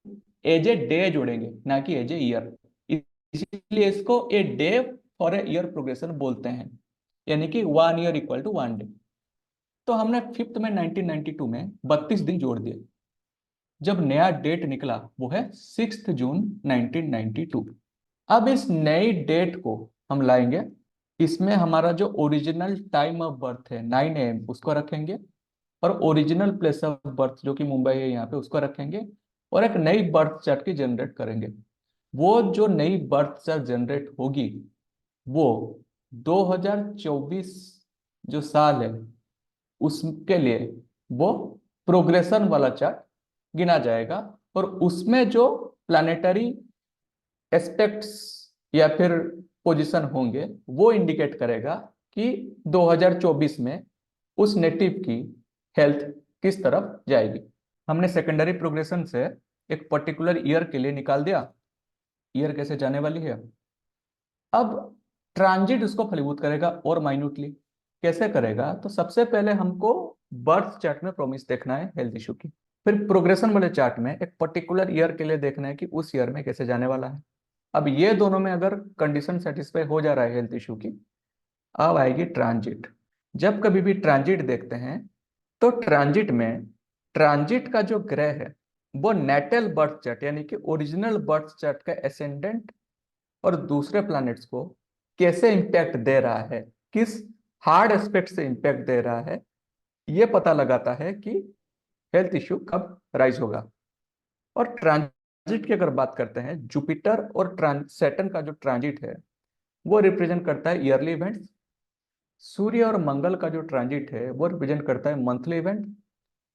एज ए डे जोड़ेंगे, ना कि एज ए ईयर। इसीलिए इसको a day for a year progression बोलते हैं, यानी कि 1 ईयर इक्वल टू 1 डे। तो हमने 5 मई 1992 में 32 दिन जोड़ दिए। जब नया डेट निकला वो है 6 जून 1992। अब इस नई डेट को हम लाएंगे, इसमें हमारा जो ओरिजिनल टाइम ऑफ बर्थ है 9 AM, उसको रखेंगे। और ओरिजिनल प्लेस ऑफ बर्थ जो कि मुंबई है यहाँ पे, उसको रखेंगे। और एक नई बर्थ चार्ट की जनरेट करेंगे। वो जो नई बर्थ चार्ट जनरेट होगी, वो 2024 जो साल है उसके लिए वो प्रोग्रेशन वाला चार्ट गिना जाएगा। और उसमें जो प्लानेटरी एस्पेक्ट्स या फिर पोजीशन होंगे वो इंडिकेट करेगा कि 2024 में उस नेटिव की हेल्थ किस तरफ जाएगी। हमने सेकेंडरी प्रोग्रेशन से एक पर्टिकुलर ईयर के लिए निकाल दिया, ईयर कैसे जाने वाली है। अब ट्रांजिट उसको फलीभूत करेगा और माइन्यूटली। कैसे करेगा, तो सबसे पहले हमको बर्थ चार्ट में प्रोमिस देखना है हेल्थ इशू की। फिर प्रोग्रेशन वाले चार्ट में एक पर्टिकुलर ईयर के लिए देखना है कि उस ईयर में कैसे जाने वाला है। अब ये दोनों में अगर कंडीशन सेटिस्फाई हो जा रहा है हेल्थ इशू की, अब आएगी ट्रांजिट। जब कभी भी ट्रांजिट देखते हैं तो ट्रांजिट में ट्रांजिट का जो ग्रह है वो नेटल बर्थ चार्ट यानी कि ओरिजिनल बर्थ चार्ट का एसेंडेंट और दूसरे प्लैनेट्स को कैसे इंपैक्ट दे रहा है, किस हार्ड एस्पेक्ट से इंपैक्ट दे रहा है, ये पता लगाता है कि हेल्थ इश्यू कब राइज होगा। और ट्रांजिट की अगर बात करते हैं, जुपिटर और सैटर्न का जो ट्रांजिट है वो रिप्रेजेंट करता है ईयरली इवेंट्स। सूर्य और मंगल का जो ट्रांजिट है वो रिप्रेजेंट करता है मंथली इवेंट।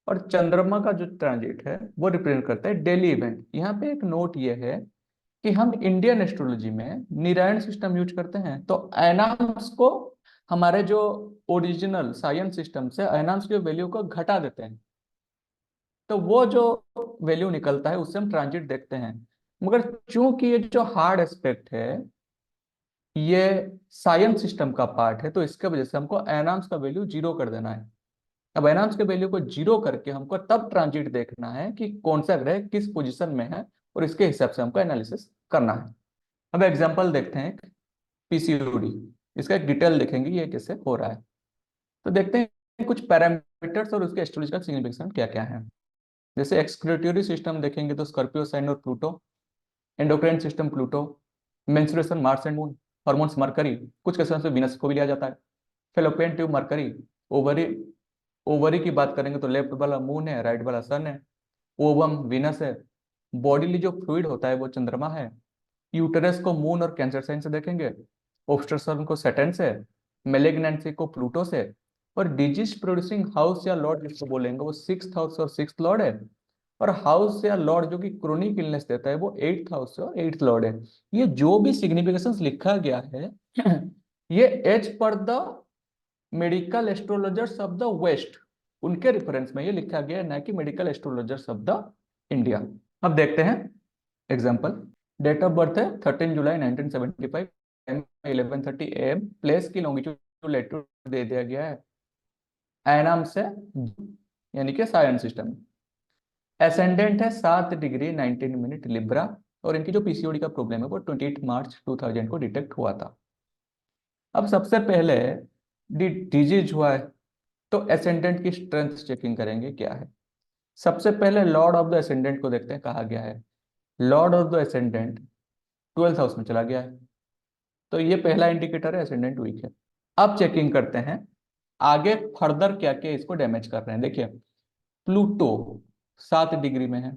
और चंद्रमा का जो ट्रांजिट है वो रिप्रेजेंट करता है डेली इवेंट। यहाँ पे एक नोट ये है कि हम इंडियन एस्ट्रोलॉजी में निरायण सिस्टम यूज करते हैं, तो एनाम्स को हमारे जो ओरिजिनल साइंस सिस्टम से एनाम्स की वैल्यू को घटा देते हैं। तो वो जो वैल्यू निकलता है उससे हम ट्रांजिट देखते हैं। मगर चूंकि ये जो हार्ड एस्पेक्ट है ये साइंस सिस्टम का पार्ट है, तो इसके वजह से हमको एनाम्स का वैल्यू 0 कर देना है। अब एनाम्स के वैल्यू को 0 करके हमको तब ट्रांजिट देखना है कि कौन सा ग्रह किस पोजीशन में है, और इसके हिसाब से हमको एनालिसिस करना है। अब एग्जांपल देखते हैं पीसीओडी, इसका एक डिटेल देखेंगे ये कैसे हो रहा है। तो देखते हैं कुछ पैरामीटर्स और उसके एस्ट्रोलॉजिकल सिग्निफिकेशन क्या क्या है। जैसे एक्सक्रीटरी सिस्टम देखेंगे तो स्कॉर्पियो साइन और Pluto, endocrine system Pluto, menstruation Mars and moon, hormones mercury, कुछ केसेस में वीनस को भी लिया जाता है, fallopian tube mercury, ovary, ovary की बात करेंगे तो लेफ्ट वाला मून है, राइट वाला सन है, ओवम वीनस है, बॉडीली जो फ्लूइड होता है वो चंद्रमा है, यूटेरस को मून और कैंसर साइन से देखेंगे, ओब्स्ट्रसन को सैटर्न से, मेलिग्नेंसी को प्लूटो से, और डिजीज प्रोड्यूसिंग हाउस या लॉर्ड जिसको बोलेंगे वो सिक्स हाउस और सिक्स लॉर्ड है, और हाउस या लॉर्ड जो कि क्रोनिक इलनेस देता है वो एट्थ हाउस और एट्थ लॉर्ड है। ये जो भी सिग्निफिकेशंस लिखा गया है ये as per the medical astrologers of the West, उनके रेफरेंस में ये लिखा गया है, ना कि medical astrologers of the India. अब देखते हैं एग्जाम्पल। डेट ऑफ बर्थ है 13 जुलाई 1975, टाइम 11:30 AM, प्लेस की लॉन्गिट्यूड लैटिट्यूड दे दिया गया है एनाम से, यानी कि सायन सिस्टम। एसेंडेंट है 7 डिग्री 19 मिनट लिब्रा, और इनकी जो पीसीओडी का प्रॉब्लम है वो 28 मार्च 2000 को डिटेक्ट हुआ था। अब सबसे पहले डिजीज हुआ है तो एसेंडेंट की स्ट्रेंथ चेकिंग करेंगे क्या है। सबसे पहले लॉर्ड ऑफ द एसेंडेंट को देखते हैं, कहा गया है Lord of the ascendant 12th house में चला गया है, तो ये पहला इंडिकेटर है एसेंडेंट वीक है। अब चेकिंग करते हैं आगे फर्दर क्या क्या इसको डैमेज कर रहे हैं। देखिए प्लूटो 7 डिग्री में है,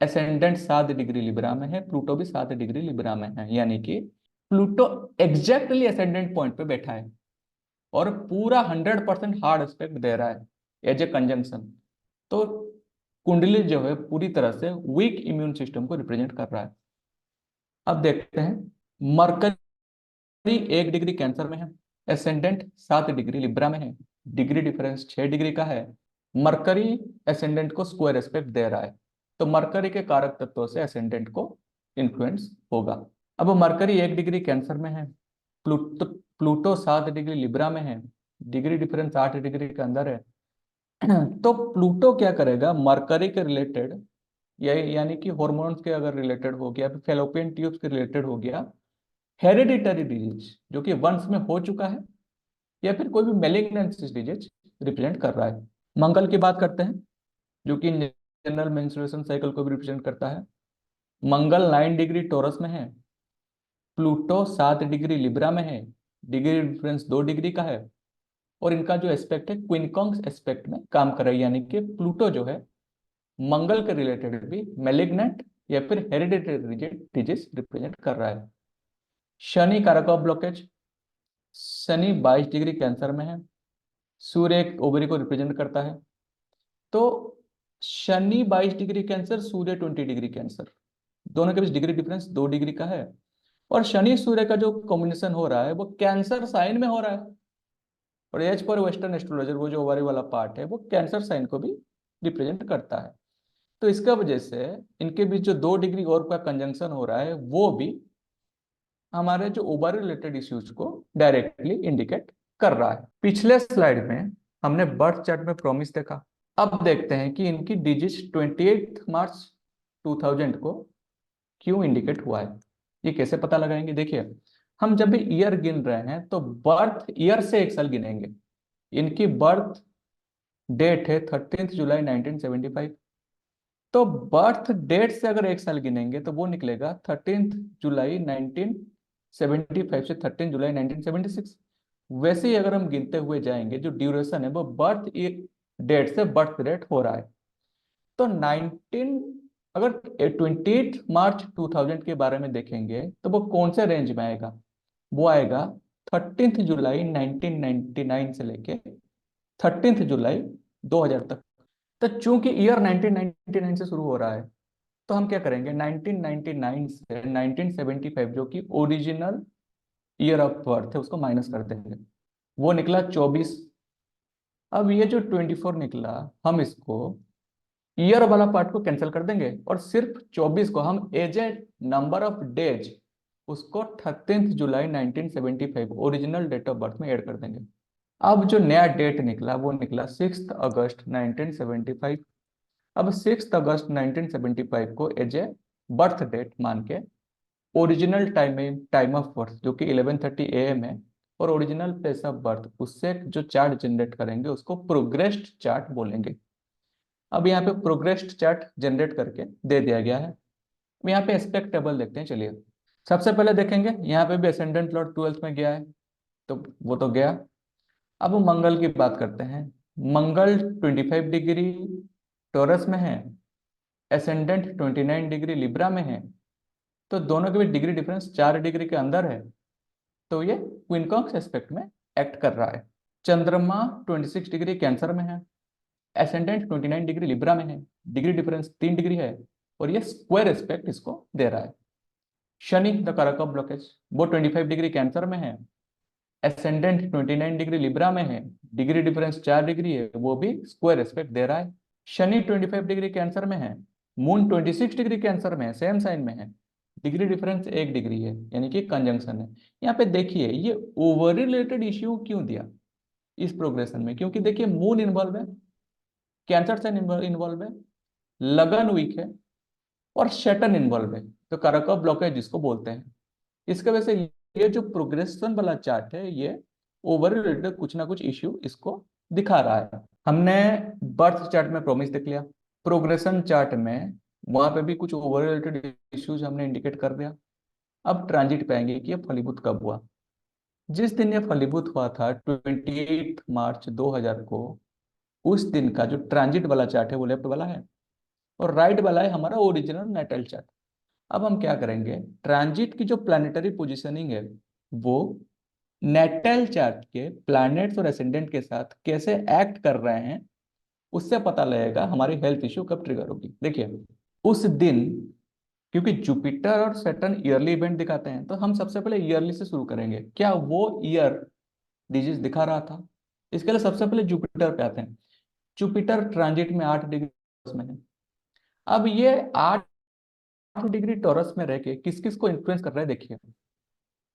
एसेंडेंट 7 डिग्री लिब्रा में है, प्लूटो भी 7 डिग्री लिब्रा में है, यानी कि प्लूटो एग्जैक्टली एसेंडेंट पॉइंट पे बैठा है और पूरा 100% हार्ड एस्पेक्ट दे रहा है एज ए कंजंक्शन। तो कुंडली जो है पूरी तरह से वीक इम्यून सिस्टम को रिप्रेजेंट कर रहा है। अब देखते हैं मरकरी 1 डिग्री कैंसर में है, एसेंडेंट 7 डिग्री लिब्रा में है, डिग्री डिफरेंस 6 डिग्री का है, मरकरी एसेंडेंट को स्क्वायर एस्पेक्ट दे रहा है, तो मरकरी के कारक तत्वों से एसेंडेंट को इन्फ्लुएंस होगा। अब मरकरी 1 डिग्री कैंसर में है, प्लूटो 7 डिग्री लिब्रा में है, डिग्री डिफरेंस 8 डिग्री के अंदर है। तो प्लूटो क्या करेगा, मरकरी के रिलेटेड यानी कि हॉर्मोन्स के अगर रिलेटेड हो गया, फिर फेलोपियन ट्यूब्स के रिलेटेड हो गया, हेरिडिटरी डिजीज जो कि वंश में हो चुका है, या फिर कोई भी मेलिग्नेंस डिजीज रिप्रेजेंट कर रहा है। मंगल की बात करते हैं जो कि जनरल मेंस्ट्रुएशन साइकिल को भी रिप्रेजेंट करता है। मंगल 9 डिग्री टोरस में है, प्लूटो 7 डिग्री लिब्रा में है, डिग्री डिफरेंस 2 डिग्री का है, और इनका जो एस्पेक्ट है क्विनकॉन्स एस्पेक्ट में काम कर रहा है, यानी कि प्लूटो जो है मंगल के रिलेटेड भी मेलिग्नेंट या फिर हेरिडिटरी डिजीज रिप्रेजेंट कर रहा है। शनि कारक of blockage, Shani 22 degree cancer में है, सूर्य एक ओवरी को रिप्रेजेंट करता है, तो शनि 22 डिग्री कैंसर, सूर्य 20 डिग्री कैंसर, दोनों के बीच डिग्री डिफरेंस 2 डिग्री का है, और शनि सूर्य का जो कॉम्बिनेशन हो रहा है वो कैंसर साइन में हो रहा है, और एज पर वेस्टर्न एस्ट्रोलॉजर वो जो ओवरी वाला पार्ट है वो कैंसर साइन को भी रिप्रेजेंट करता है। तो इसका वजह से इनके बीच जो 2 डिग्री और का कंजंक्शन हो रहा है वो भी हमारे जो ओवरी रिलेटेड इश्यूज को डायरेक्टली इंडिकेट कर रहा है। पिछले स्लाइड में हमने बर्थ चार्ट में प्रॉमिस देखा, अब देखते हैं कि इनकी डिजिट 28 मार्च 2000 को क्यों इंडिकेट हुआ है, ये कैसे पता लगाएंगे। देखिए हम जब भी ईयर गिन रहे हैं तो बर्थ ईयर से एक साल गिनेंगे। इनकी बर्थ डेट है 13 जुलाई 1975, तो बर्थ डेट से अगर एक साल गिनेंगे तो वो निकलेगा 13 जुलाई 1975 से 13 जुलाई 1976। वैसे ही अगर हम गिनते हुए जाएंगे जो ड्यूरेशन है वो बर्थ डेट से बर्थ डेट हो रहा है, तो 19 अगर 28 मार्च 2000 के बारे में देखेंगे तो वो कौन से रेंज में आएगा, वो आएगा 13 जुलाई 1999 से लेके 13 जुलाई 2000 तक। तो चूंकि ईयर 1999 से शुरू हो रहा है तो हम क्या करेंगे 1999 से 1975 जो कि ओरिजिनल ईयर ऑफ बर्थ है उसको माइनस कर देंगे, वो निकला 24। अब ये जो 24 निकला हम इसको ईयर वाला पार्ट को कैंसिल कर देंगे और सिर्फ 24 को हम as a number of days उसको 13 जुलाई 1975 ओरिजिनल डेट ऑफ बर्थ में ऐड कर देंगे। अब जो नया डेट निकला वो निकला 6 अगस्त 1975। अब 6 अगस्त 1975 को एज ए बर्थ डेट मान के ओरिजिनल टाइम ऑफ बर्थ जो कि 11:30 AM है और ओरिजिनल प्लेस ऑफ बर्थ, उससे जो चार्ट जनरेट करेंगे उसको प्रोग्रेस्ड चार्ट बोलेंगे। अब यहाँ पे प्रोग्रेस्ड चार्ट जनरेट करके दे दिया गया है। अब यहाँ पे एस्पेक्ट टेबल देखते हैं, चलिए। सबसे पहले देखेंगे यहाँ पे भी असेंडेंट लॉर्ड 12th में गया है, तो वो तो गया। अब मंगल की बात करते हैं। मंगल 25 डिग्री टॉरस में है, एसेंडेंट 29 डिग्री लिब्रा में है, तो दोनों के बीच डिग्री डिफरेंस 4 डिग्री के अंदर है, तो ये क्विनकॉक्स एस्पेक्ट में एक्ट कर रहा है। चंद्रमा 26 डिग्री कैंसर में है, एसेंडेंट 29 डिग्री लिब्रा में है, डिग्री डिफरेंस 3 डिग्री है, और ये स्क्वायर एस्पेक्ट इसको दे रहा है। शनि द कारक ऑफ ब्लॉकेज, वो 25 डिग्री कैंसर में है, एसेंडेंट 29 डिग्री लिब्रा में है, डिग्री डिफरेंस 4 डिग्री है, वो भी स्क्वायर एस्पेक्ट दे रहा है। शनि 25 डिग्री कैंसर में है, मून 26 डिग्री कैंसर में है, सेम साइन में है, डिग्री डिफरेंस 1 डिग्री है, यानी कि कंजंक्शन है। यहाँ पे देखिए ये ओवर रिलेटेड इश्यू क्यों दिया इस प्रोग्रेशन में, क्योंकि देखिए मून इन्वॉल्व है, कैंसर साइन इन्वॉल्व है, लगन वीक है, और शैटर्न इन्वॉल्व है, तो कारक ऑफ ब्लॉकेज जिसको बोलते हैं। इसके वजह से ये जो प्रोग्रेशन वाला चार्ट है ये ओवर रिलेटेड कुछ ना कुछ इश्यू इसको दिखा रहा है। हमने बर्थ चार्ट में प्रॉमिस देख लिया, प्रोग्रेशन चार्ट में वहां पे भी कुछ ओवर रिलेटेड इश्यूज हमने इंडिकेट कर दिया। अब ट्रांजिट पे आएंगे कि ये फलीभूत कब हुआ। जिस दिन ये फलीभूत हुआ था 28 मार्च 2000 को, उस दिन का जो ट्रांजिट वाला चार्ट है वो लेफ्ट वाला है, और राइट वाला है हमारा ओरिजिनल नेटल चार्ट। अब हम क्या करेंगे, ट्रांजिट की जो प्लानिटरी पोजिशनिंग है वो नेटल चार्ट के प्लैनेट्स और एसेंडेंट के साथ कैसे एक्ट कर रहे हैं, उससे पता लगेगा हमारी हेल्थ इश्यू कब ट्रिगर होगी। देखिए उस दिन, क्योंकि जुपिटर और सैटर्न ईयरली इवेंट दिखाते हैं, तो हम सबसे पहले ईयरली से शुरू करेंगे। क्या वो ईयर डिजीज दिखा रहा था? इसके लिए सबसे पहले जुपिटर पे आते हैं। जुपिटर ट्रांजिट में 8 डिग्री में है। अब ये 8 डिग्री टॉरस में रह के किस किस को इन्फ्लुएंस कर रहा है, देखिए।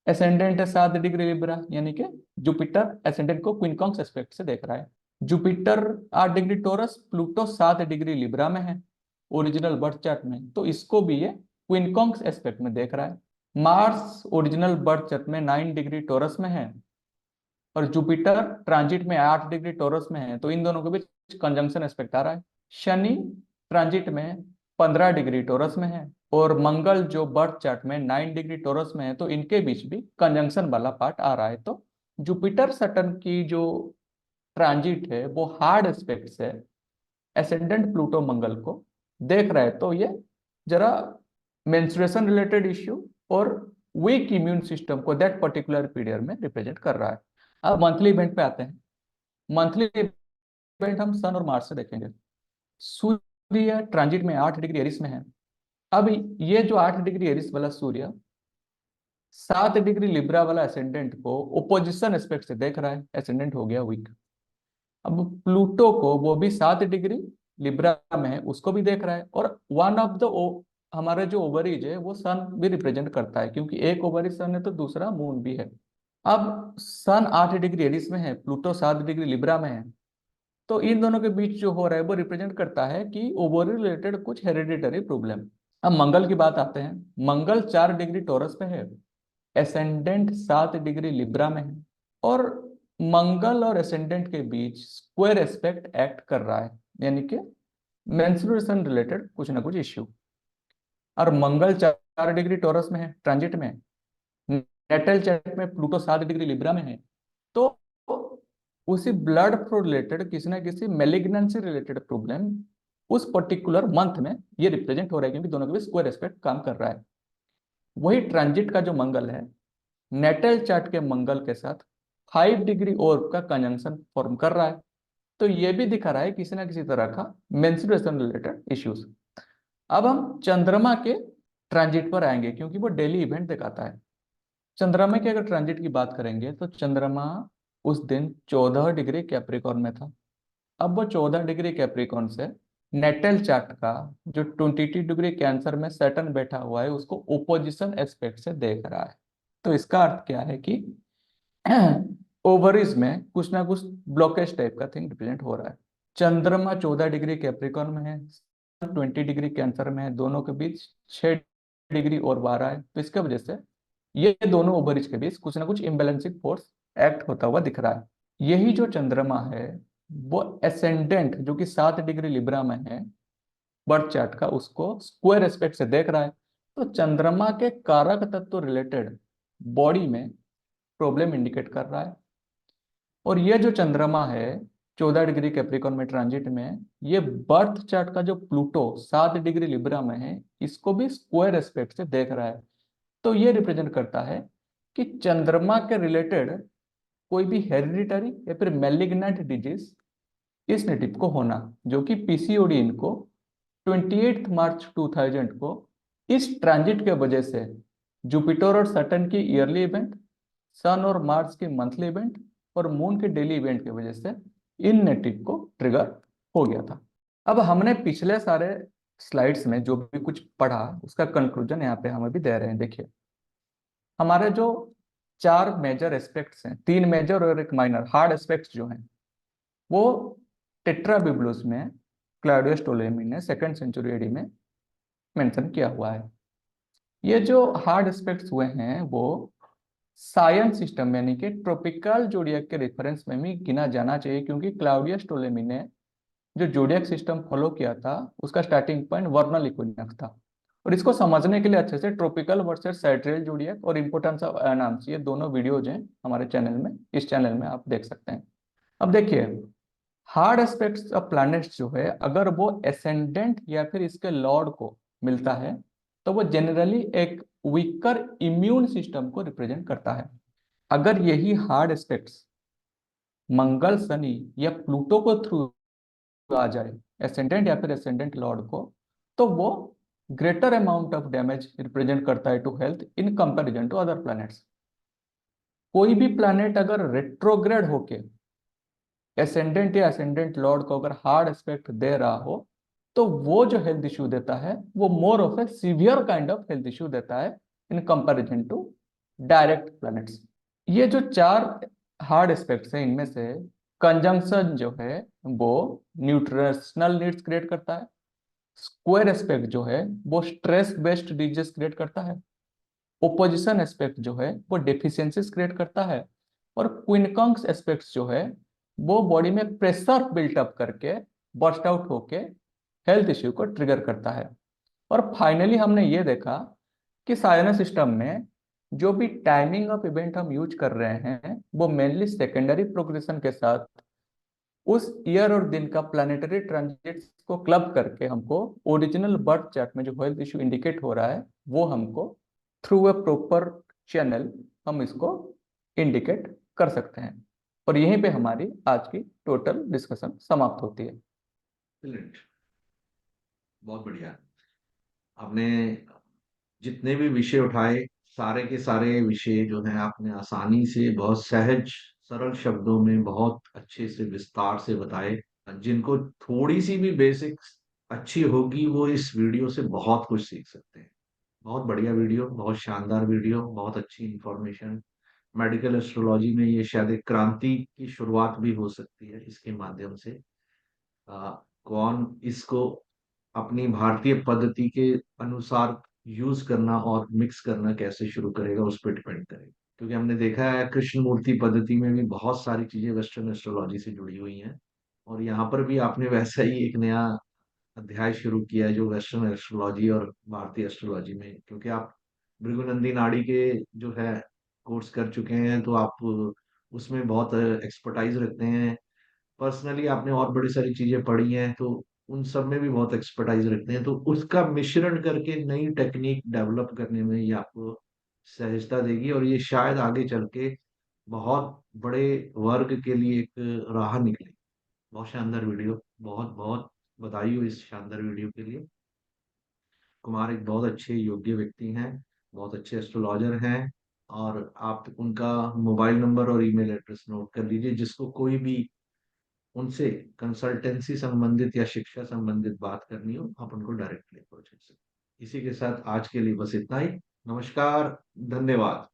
एसेंडेंट है 7 डिग्री लिब्रा, यानी कि जुपिटर एसेंडेंट को क्विनकॉन्स एस्पेक्ट से देख रहा है। Jupiter 8 degree taurus, Pluto 7 degree Libra में है ओरिजिनल बर्थ चार्ट में, तो इसको भी ये क्विनकॉन्स एस्पेक्ट में देख रहा है। मार्स ओरिजिनल बर्थ चार्ट में 9 डिग्री टॉरस में है, और जुपिटर ट्रांजिट में 8 डिग्री टॉरस में है, तो इन दोनों के बीच कंजंक्शन एस्पेक्ट आ रहा है। शनि ट्रांजिट में 15 डिग्री टॉरस में है, और मंगल जो बर्थ चार्ट में 9 डिग्री टॉरस में है, तो इनके बीच भी कंजंक्शन वाला पार्ट आ रहा है। तो जुपिटर सैटर्न की जो ट्रांजिट है वो हार्ड एस्पेक्ट से एसेंडेंट प्लूटो मंगल को देख रहा है, तो ये जरा मेंस्ट्रुएशन रिलेटेड इश्यू और वीक इम्यून सिस्टम को दैट पर्टिकुलर पीरियड में रिप्रेजेंट कर रहा है। अब मंथली इवेंट पे आते हैं। मंथली इवेंट हम सन और मार्स से देखेंगे। सूर्य ट्रांजिट में 8 डिग्री एरिस में है। अब ये जो 8 डिग्री एरिस वाला सूर्य 7 डिग्री लिब्रा वाला एसेंडेंट को ओपोजिशन एस्पेक्ट से देख रहा है, एसेंडेंट हो गया वीक। अब प्लूटो को वो भी 7 डिग्री लिब्रा में है, उसको भी देख रहा है, और वन ऑफ द हमारे जो ओवरीज है वो सन भी रिप्रेजेंट करता है, क्योंकि एक ओवरीज सन है तो दूसरा मून भी है। अब सन 8 डिग्री एरिस में है, प्लूटो 7 डिग्री लिब्रा में है, तो इन दोनों के बीच जो हो रहा है वो रिप्रेजेंट करता है कि ओवरी रिलेटेड कुछ हेरिडिटरी प्रॉब्लम। अब मंगल की बात आते हैं। मंगल 4 डिग्री टॉरस पे है, एसेंडेंट 7 डिग्री लिब्रा में है, और मंगल और एसेंडेंट के बीच स्क्वायर एस्पेक्ट एक्ट कर रहा है, यानी कि मेंस्ट्रुएशन रिलेटेड कुछ ना कुछ इश्यू। और मंगल 4 डिग्री टॉरस में है ट्रांजिट में, नेटल चार्ट में प्लूटो 7 डिग्री लिब्रा में है, तो उसी ब्लड फ्लो रिलेटेड किसी ना किसी मेलिग्नेंसी रिलेटेड प्रॉब्लम उस पर्टिकुलर मंथ में ये रिप्रेजेंट हो रहा है, क्योंकि दोनों के बीच स्क्वायर एस्पेक्ट काम कर रहा है। वही ट्रांजिट का जो मंगल है नेटल चार्ट के मंगल के साथ 5 डिग्री और का कंजंक्शन फॉर्म कर रहा है, तो ये भी दिखा रहा है किसी ना किसी तरह का मेंस्ट्रुएशन रिलेटेड इश्यूज। अब हम चंद्रमा के ट्रांजिट पर आएंगे, क्योंकि वो डेली इवेंट दिखाता है। चंद्रमा के अगर ट्रांजिट की बात करेंगे तो चंद्रमा उस दिन 14 डिग्री कैप्रिकॉर्न में था। अब वो 14 डिग्री कैप्रिकॉर्न से नेटल चार्ट का जो 22 डिग्री कैंसर में सैटर्न बैठा हुआ है उसको ओपोजिशन एस्पेक्ट से देख रहा है। तो इसका अर्थ क्या है कि ओवरीज में कुछ ना कुछ ब्लॉकेज टाइप का थिंग रिप्रेजेंट हो रहा है। चंद्रमा 14 डिग्री कैप्रिकॉर्न में है, 20 डिग्री कैंसर में है, दोनों के बीच 6 डिग्री और 12 है, तो इसके वजह से ये दोनों ओवरीज के बीच कुछ ना कुछ इम्बेलेंसिंग फोर्स एक्ट होता हुआ दिख रहा है। यही जो चंद्रमा है वो एसेंडेंट जो कि 7 डिग्री लिब्रा में है बर्थ चार्ट का, उसको स्क्वायर एस्पेक्ट से देख रहा है। तो चंद्रमा के कारक तत्व रिलेटेड बॉडी में प्रॉब्लम इंडिकेट कर रहा है। और ये जो चंद्रमा है 14 डिग्री कैप्रिकॉर्न में ट्रांजिट में है, ये बर्थ चार्ट का जो प्लूटो 7 डिग्री लिब्रा में है, इसको भी स्क्वायर एस्पेक्ट से देख रहा है। तो ये रिप्रेजेंट करता है कि चंद्रमा के रिलेटेड कोई भी हेरिडिटरी या फिर मैलिग्नेंट डिजीज इस नेटिव को होना, जो कि पीसीओडी इनको 28 मार्च 2000 को इस ट्रांजिट के वजह से जुपिटर और सटर्न की ईयरली इवेंट, सन और मार्स की मंथली इवेंट और मून के डेली इवेंट की वजह से इन नेटिव को ट्रिगर हो गया था। अब हमने पिछले सारे स्लाइड्स में जो भी कुछ पढ़ा उसका कंक्लूजन यहाँ पे हमें भी दे रहे हैं। देखिए, हमारे जो 4 मेजर एस्पेक्ट्स हैं, 3 मेजर और एक माइनर हार्ड एस्पेक्ट्स जो हैं, वो टेट्राबिब्लोस में क्लाउडियस टोलेमी ने 2nd सेंचुरी एडी में मेंशन किया हुआ है। ये जो हार्ड एस्पेक्ट्स हुए हैं वो सायन सिस्टम यानी कि ट्रॉपिकल जोडियक के रेफरेंस में भी गिना जाना चाहिए, क्योंकि क्लाउडियस टोलेमी ने जो जोडियक सिस्टम फॉलो किया था उसका स्टार्टिंग पॉइंट वर्नल इक्विनोक्स था। और इसको समझने के लिए अच्छे से ट्रॉपिकल वर्सेस साइट्रियल जोडियक और इंपोर्टेंस ऑफ एनाम्स, ये दोनों वीडियोज हैं हमारे चैनल में, इस चैनल में आप देख सकते हैं। अब देखिए, हार्ड एस्पेक्ट्स ऑफ प्लैनेट्स जो है, अगर वो एसेंडेंट या फिर इसके लॉर्ड को मिलता है तो वो जनरली एक वीकर इम्यून सिस्टम को रिप्रेजेंट करता है। अगर यही हार्ड एस्पेक्ट्स मंगल, शनि या प्लूटो को थ्रू आ जाए, एसेंडेंट या फिर एसेंडेंट लॉर्ड को, तो वो greater amount of damage represent करता है to health in comparison to other planets. कोई भी प्लैनेट अगर रेट्रोग्रेड होके एसेंडेंट या एसेंडेंट लॉर्ड को अगर हार्ड एस्पेक्ट दे रहा हो, तो वो जो हेल्थ इश्यू देता है वो more of a severe kind of health issue देता है in comparison to direct planets. ये जो 4 हार्ड एस्पेक्ट्स हैं, इनमें से कंजंक्शन जो है वो न्यूट्रिशनल नीड्स क्रिएट करता है, स्क्वायर एस्पेक्ट जो है वो स्ट्रेस बेस्ड डिजीज क्रिएट करता है, ओपोजिशन एस्पेक्ट जो है वो डेफिशिएंसीज क्रिएट करता है, और क्विनकॉन्स एस्पेक्ट्स जो है वो बॉडी में प्रेशर बिल्टअप करके बर्स्ट आउट होके हेल्थ इश्यू को ट्रिगर करता है। और फाइनली हमने ये देखा कि साइनस सिस्टम में जो भी टाइमिंग ऑफ इवेंट हम यूज कर रहे हैं वो मेनली सेकेंडरी प्रोग्रेशन के साथ उस ईयर और दिन का प्लानिटरी ट्रांजिट्स को क्लब करके हमको ओरिजिनल बर्थ चार्ट में जो हेल्थ इश्यू इंडिकेट हो रहा है वो हमको थ्रू ए प्रॉपर चैनल हम इसको इंडिकेट कर सकते हैं। और यहीं पे हमारी आज की टोटल डिस्कशन समाप्त होती है। एक्सीलेंट, बहुत बढ़िया। आपने जितने भी विषय उठाए, सारे के सारे विषय जो हैं आपने आसानी से, बहुत सहज सरल शब्दों में बहुत अच्छे से विस्तार से बताए। जिनको थोड़ी सी भी बेसिक्स अच्छी होगी वो इस वीडियो से बहुत कुछ सीख सकते हैं। बहुत बढ़िया वीडियो, बहुत शानदार वीडियो, बहुत अच्छी इंफॉर्मेशन। मेडिकल एस्ट्रोलॉजी में ये शायद एक क्रांति की शुरुआत भी हो सकती है इसके माध्यम से। कौन इसको अपनी भारतीय पद्धति के अनुसार यूज करना और मिक्स करना कैसे शुरू करेगा उस पर डिपेंड करेगा। क्योंकि हमने देखा है कृष्ण मूर्ति पद्धति में भी बहुत सारी चीजें वेस्टर्न एस्ट्रोलॉजी से जुड़ी हुई हैं, और यहाँ पर भी आपने वैसा ही एक नया अध्याय शुरू किया है जो वेस्टर्न एस्ट्रोलॉजी और भारतीय एस्ट्रोलॉजी में। क्योंकि आप भृगुनंदी नाड़ी के जो है कोर्स कर चुके हैं, तो आप उसमें बहुत एक्सपर्टाइज रखते हैं। पर्सनली आपने और बड़ी सारी चीजें पढ़ी हैं, तो उन सब में भी बहुत एक्सपर्टाइज रखते हैं। तो उसका मिश्रण करके नई टेक्निक डेवलप करने में ये आपको सहजता देगी, और ये शायद आगे चल के बहुत बड़े वर्ग के लिए एक राह निकले। बहुत शानदार वीडियो, बहुत बहुत बधाई हो इस शानदार वीडियो के लिए। कुमार एक बहुत अच्छे योग्य व्यक्ति हैं, बहुत अच्छे एस्ट्रोलॉजर हैं। और आप उनका मोबाइल नंबर और ईमेल एड्रेस नोट कर लीजिए, जिसको कोई भी उनसे कंसल्टेंसी संबंधित या शिक्षा संबंधित बात करनी हो, आप उनको डायरेक्टली अप्रोच कर सकते हैं। इसी के साथ आज के लिए बस इतना ही। नमस्कार, धन्यवाद।